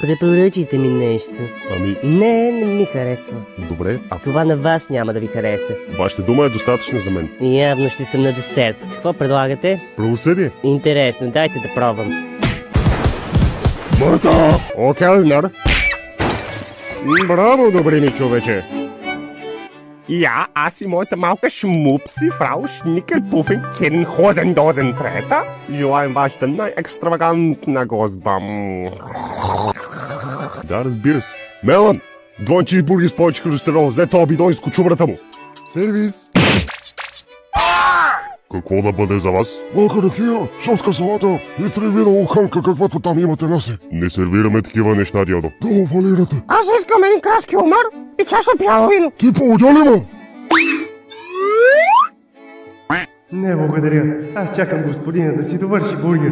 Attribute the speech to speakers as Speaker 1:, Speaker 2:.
Speaker 1: Препоръчайте ми нещо.
Speaker 2: Ами...
Speaker 1: Не ми харесва.
Speaker 2: Добре, а
Speaker 1: Това на вас няма да ви хареса.
Speaker 2: вашата дума е достатъчна за мен.
Speaker 1: Явно ще съм на десерт. Какво предлагате?
Speaker 2: Правосъдие?
Speaker 1: Интересно, дайте да пробвам.
Speaker 2: Марта! О, келнер! Браво, добри ми човече! Аз и моята малка шмупси, фрау Шникелпуфен Кенхозен-дозен трета, желаем вашата най-екстравагантна гозба. Да, разбира се. Мелан! Двойн чизбургер с повече холестерол, взе тоя бидон и скочу брата му. Сервис! Какво да бъде за вас?
Speaker 3: Малка ракия, шопска салата и 3 вида луканка, каквато там имате наси.
Speaker 2: Не сервираме такива неща, дядо.
Speaker 3: Да го фалирате.
Speaker 4: Аз искам един краски омар и чаша бяло вино.
Speaker 3: Ти поводя ли ма?
Speaker 5: Не благодаря. Аз чакам господина да си довърши бургера.